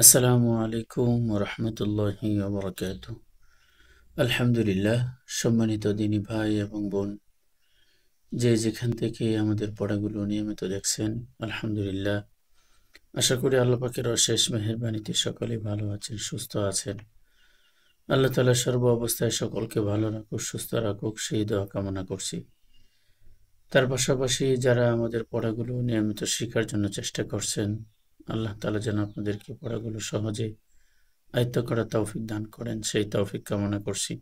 আসসালামু আলাইকুম রহমতুল্লাহি ওবরাকাতু। আলহামদুলিল্লাহ, সম্মানিত দিনী ভাই এবং বোন, যে যেখান থেকে আমাদের পড়াগুলো নিয়মিত দেখছেন, আলহামদুলিল্লাহ। আশা করি আল্লাহ পাকের অশেষ মেহেরবানিতে সকলে ভালো আছেন, সুস্থ আছেন। আল্লাহ তাআলা সর্ব অবস্থায় সকলকে ভালো রাখুক, সুস্থ রাখুক, সেই দোয়া কামনা করছি। তার পাশাপাশি যারা আমাদের পড়াগুলো নিয়মিত শেখার জন্য চেষ্টা করছেন, আল্লাহ তাআলা যেন আপনাদেরকে পড়াগুলো সহজে আয়ত্ত করার তৌফিক দান করেন, সেই তৌফিক কামনা করছি।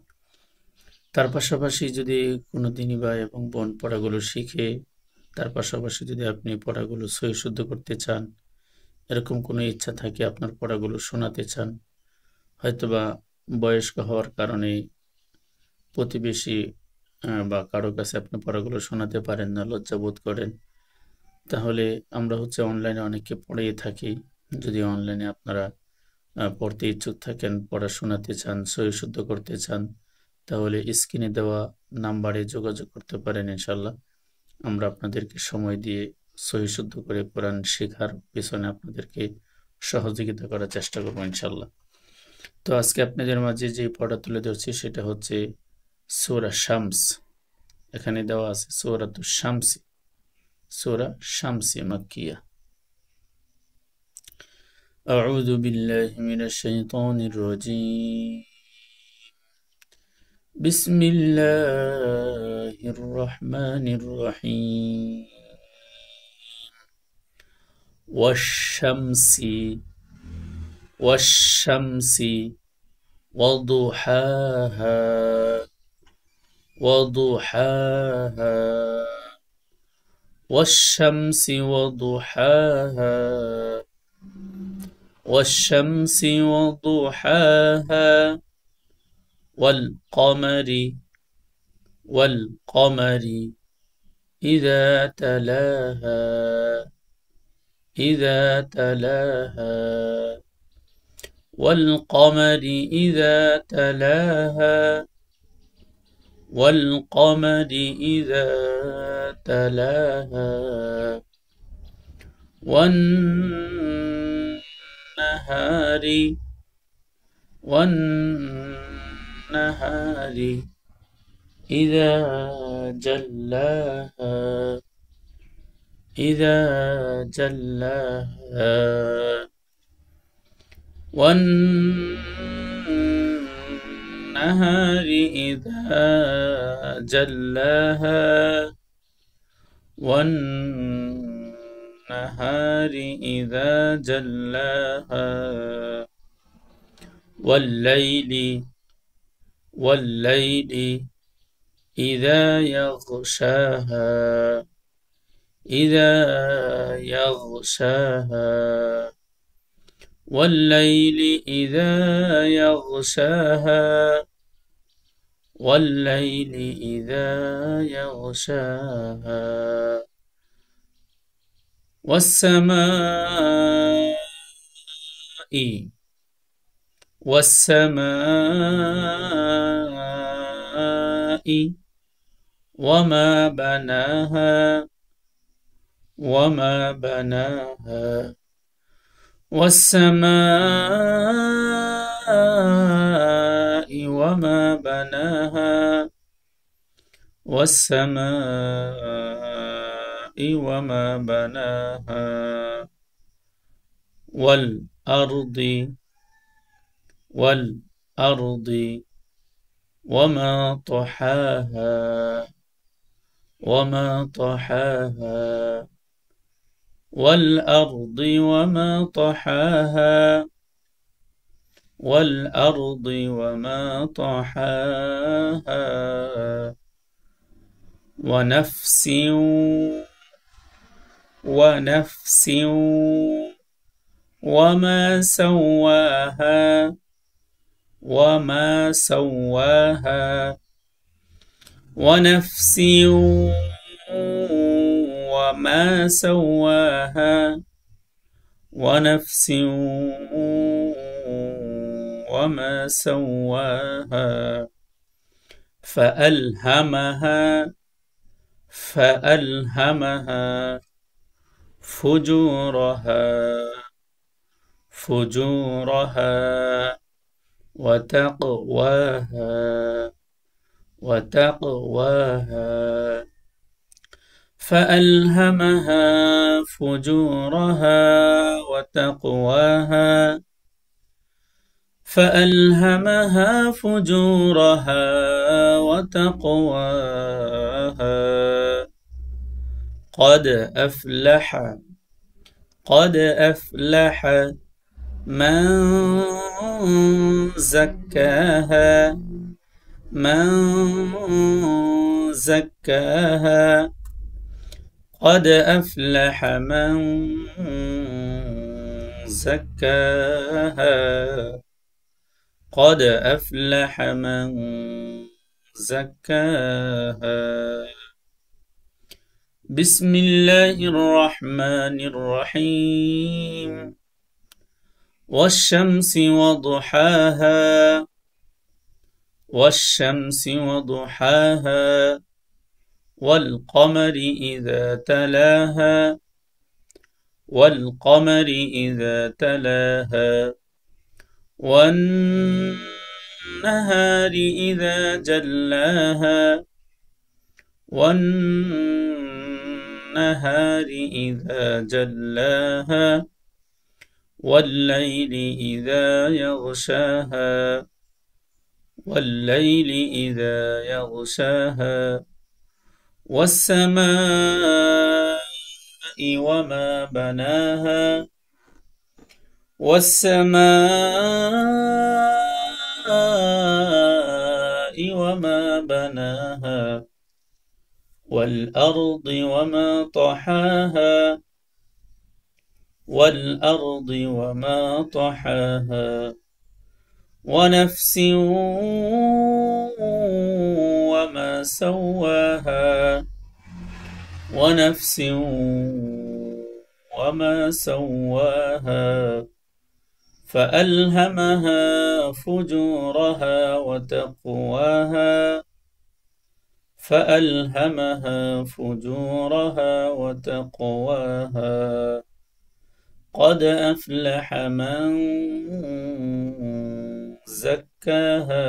তার পাশাপাশি যদি কোনো দিনী ভাই এবং বোন পড়াগুলো শিখে তার পাশাপাশি যদি আপনি পড়াগুলো সহি শুদ্ধ করতে চান, এরকম কোনো ইচ্ছা থাকে, আপনার পড়াগুলো শোনাতে চান, হয়তোবা বয়স্ক হওয়ার কারণে প্রতিবেশী বা কারো কাছে আপনি পড়াগুলো শোনাতে পারেন না, লজ্জা বোধ করেন, তাহলে আমরা অনলাইনে অনেককে পড়িয়ে থাকি। যদি অনলাইনে আপনারা পড়তে ইচ্ছুক থাকেন, পড়া শোনাতে চান, সহি শুদ্ধ করতে চান, তাহলে স্ক্রিনে দেওয়া নাম্বারে যোগাযোগ করতে পারেন। ইনশাল্লাহ আমরা আপনাদেরকে সময় দিয়ে সহি শুদ্ধ করে কোরআন শেখার পিছনে আপনাদেরকে সহযোগিতা করার চেষ্টা করবো ইনশাল্লাহ। তো আজকে আপনাদের মাঝে যে পড়া তুলে ধরছি সেটা হচ্ছে সূরা শামস। এখানে দেওয়া আছে সূরাতুশ শামসি, সূরা শামসি মাক্কিয়া। আউযু বিল্লাহি মিনাশ শাইতানির রাজীম। بسم الله الرحمن الرحيم. والشمس والشمس وضحاها وضحاها والشمس وضحاها والشمس وضحاها والقمر والقمر إذا تلاها إذا تلاها والقمر إذا تلاها والقمر إذا تلاها والنهار والنهار إذا جلاها إذا جلاها والنهار إذا جلاها والنهار إذا جلاها والليل والليل إذا يغشاها إذا يغشاها والليل إذا يغشاها والليل إذا يغشاها والسماء والسماء وما بناها وما بناها والسماء وما بناها والسماء وما بناها والأرض والأرض وما طحاها وما طحاها والأرض وما طحاها والأرض وما طحاها ونفس ونفس وما سواها وما سواها ونفس وما سواها ونفس وما سواها فألهمها فجورها فجورها وتقواها وتقواها فألهمها فجورها وتقواها فألهمها فجورها وتقواها قد أفلح من زكاها قد أفلح من زكاها قد أفلح من زكاها بسم الله الرحمن الرحيم والشمس وضحاها والقمر إذا تلاها والنهار إذا جلاها والليل إذا يغشاها والسماء وما بناها والأرض وما طحاها ونفس وما سواها فألهمها فجورها وتقواها قد أفلح من زكاها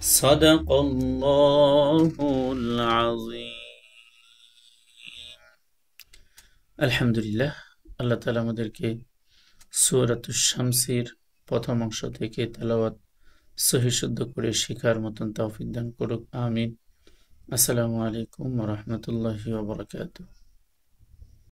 صدق الله العظيم আলহামদুলিল্লাহ আল্লাহ তাআলা আমাদেরকে সূরাতুশ শামসের প্রথম অংশ থেকে তেলাওয়াত সহিহ শুদ্ধ করে শেখার মতন তৌফিক দান করুক আমিন আসসালামু আলাইকুম ওয়া রাহমাতুল্লাহি ওয়া বারাকাতুহু